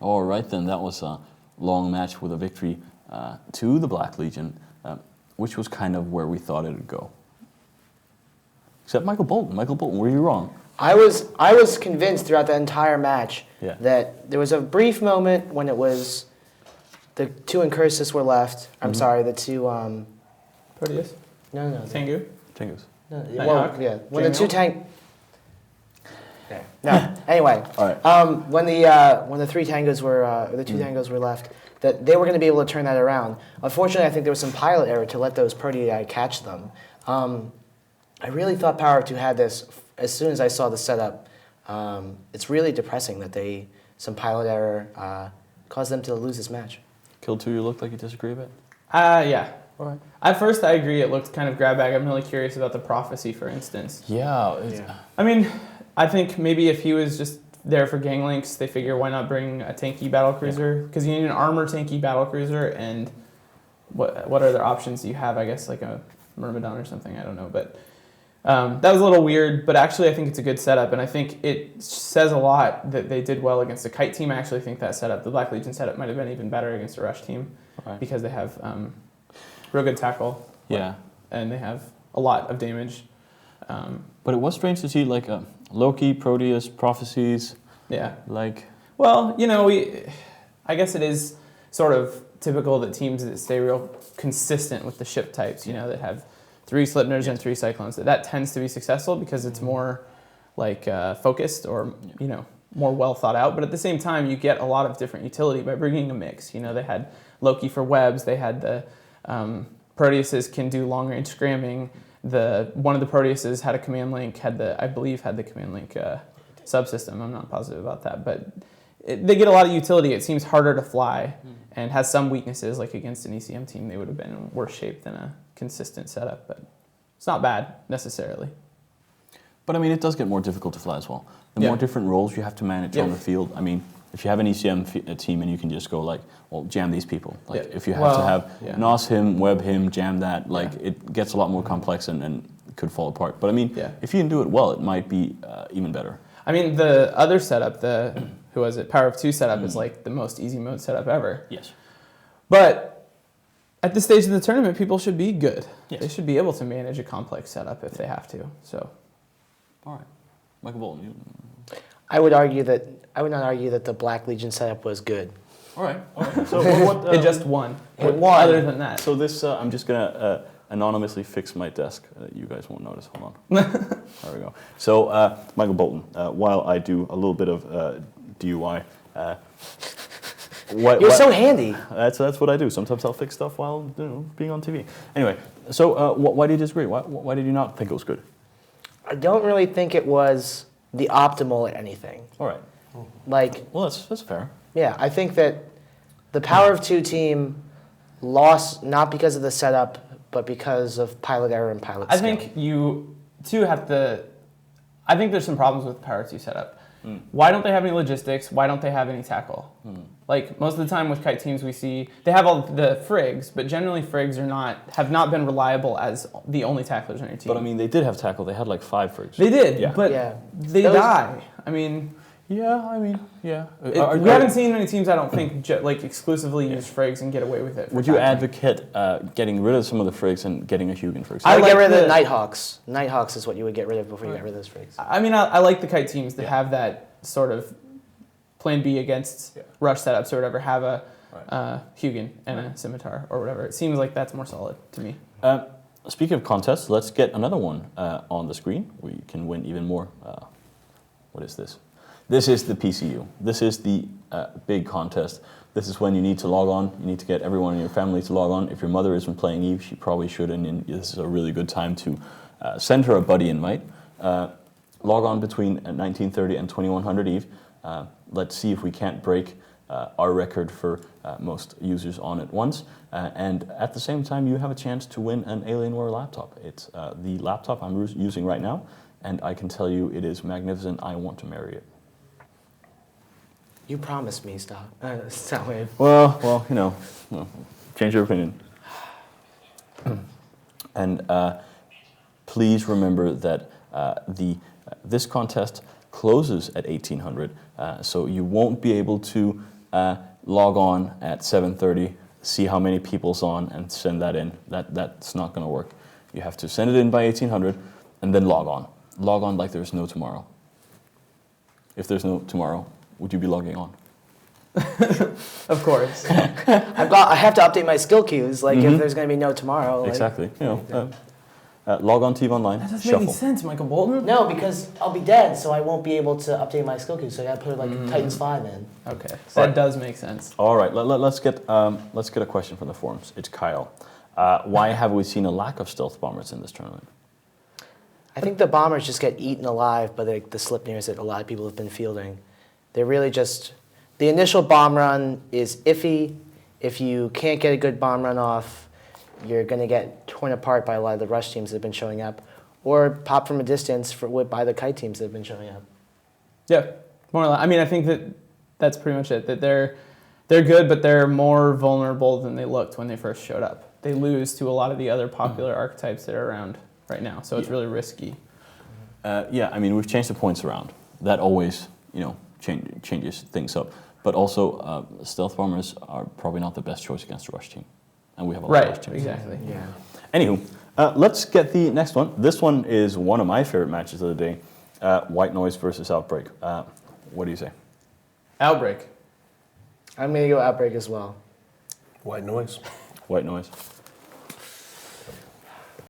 All right, then. That was a long match with a victory to the Black Legion, which was kind of where we thought it would go. Except Michael Bolton. Michael Bolton, were you wrong? I was convinced throughout the entire match that there was a brief moment when it was the two Incursus were left. I'm sorry, the two... Proteus? No. Tengu? Tengus. No, Nighthawk? yeah. When the two tank... Okay. No. Anyway, All right. when the three tangos were the two tangos were left, that they were going to be able to turn that around. Unfortunately, I think there was some pilot error to let those Proteus catch them. I really thought Power of Two had this as soon as I saw the setup. It's really depressing that some pilot error caused them to lose this match. Kill 2, you look like you disagree a bit? Yeah. All right. At first, I agree. It looked kind of grab bag. I'm really curious about the prophecy, for instance. Yeah. I mean, I think maybe if he was just there for gang links, they figure why not bring a tanky battlecruiser? Because you need an armor tanky battlecruiser, and what other options do you have? I guess like a Myrmidon or something. I don't know, but that was a little weird. But actually, I think it's a good setup, and I think it says a lot that they did well against the Kite team. I actually think that setup, the Black Legion setup, might have been even better against the Rush team because they have real good tackle. Yeah. And they have a lot of damage. But it was strange to see like Loki, Proteus, Prophecies. Yeah. Like. Well, I guess it is sort of typical that teams that stay real consistent with the ship types, that have 3 Slipners and 3 Cyclones. That tends to be successful because it's more like focused or, more well thought out. But at the same time, you get a lot of different utility by bringing a mix. They had Loki for webs. They had the Proteuses can do long range scramming. One of the Proteuses had a command link, I believe had the command link subsystem. I'm not positive about that, but they get a lot of utility. It seems harder to fly and has some weaknesses. Like against an ECM team, they would have been in worse shape than a consistent setup, but it's not bad necessarily. But I mean, it does get more difficult to fly as well. The more different roles you have to manage on the field. I mean, if you have an ECM team and you can just go jam these people. If you have to have NOS him, web him, jam that, it gets a lot more complex and could fall apart. But I mean, if you can do it well, it might be even better. I mean, the other setup, Power of Two setup is like the most easy mode setup ever. Yes. But at this stage of the tournament, people should be good. Yes. They should be able to manage a complex setup if they have to. So. All right. Michael Bolton, I would not argue that the Black Legion setup was good. All right. So what? It just won. It won. Other than that. So this, I'm just gonna anonymously fix my desk. You guys won't notice. Hold on. There we go. So Michael Bolton, while I do a little bit of DUI. You're so handy. That's what I do. Sometimes I'll fix stuff while being on TV. Anyway, so why do you disagree? Why did you not think it was good? I don't really think it was the optimal at anything. All right. Well, that's fair. Yeah, I think that the Power of Two team lost not because of the setup, but because of pilot error and pilot skill. I think you two have to. I think there's some problems with the Power 2 setup. Why don't they have any logistics? Why don't they have any tackle? Like most of the time with kite teams, we see they have all the frigs, but generally frigs have not been reliable as the only tacklers on your team. But I mean, they did have tackle. They had like 5 frigs. They did, yeah. but they die. I mean. Yeah. We haven't seen many teams, I don't think, exclusively use frigs and get away with it. Would you advocate getting rid of some of the frigs and getting a Hugin, for example? I would get rid of the Nighthawks. Nighthawks is what you would get rid of before you got rid of those frigs. I mean, I like the kite teams that have that sort of plan B against rush setups or whatever, have a Hugin and a Scimitar or whatever. It seems like that's more solid to me. Speaking of contests, let's get another one on the screen. We can win even more. What is this? This is the PCU. This is the big contest. This is when you need to log on. You need to get everyone in your family to log on. If your mother isn't playing Eve, she probably should, and this is a really good time to send her a buddy invite. Log on between 1930 and 2100 Eve. Let's see if we can't break our record for most users on at once. And at the same time, you have a chance to win an Alienware laptop. It's the laptop I'm using right now, and I can tell you it is magnificent. I want to marry it. You promised me, Soundwave. Well, change your opinion. And please remember that this contest closes at 1800, so you won't be able to log on at 7:30, see how many people's on, and send that in. That's not going to work. You have to send it in by 1800, and then log on. Log on like there's no tomorrow. If there's no tomorrow, would you be logging on? Of course. I have to update my skill queues. Like if there's going to be no tomorrow. Like, Exactly. Log on to EVE Online. That doesn't shuffle. make any sense, Michael Bolton. No, because I'll be dead, so I won't be able to update my skill queue. So I got to put like Titans 5 in. Okay, that does make sense. All right. Let's get a question from the forums. It's Kyle. Why have we seen a lack of stealth bombers in this tournament? I think the bombers just get eaten alive by the Slipners that a lot of people have been fielding. They're really just... The initial bomb run is iffy. If you can't get a good bomb run off, you're going to get torn apart by a lot of the rush teams that have been showing up, or pop from a distance by the kite teams that have been showing up. Yeah, more or less. I mean, I think that's pretty much it. That they're good, but they're more vulnerable than they looked when they first showed up. They lose to a lot of the other popular archetypes that are around right now, so it's really risky. Yeah, I mean, we've changed the points around. That always, changes things up. But also, stealth bombers are probably not the best choice against a rush team, and we have a lot of rush teams. Exactly. Yeah. Anywho, let's get the next one. This one is one of my favorite matches of the day. White Noise versus Outbreak. What do you say? Outbreak. I'm going to go Outbreak as well. White Noise. White Noise.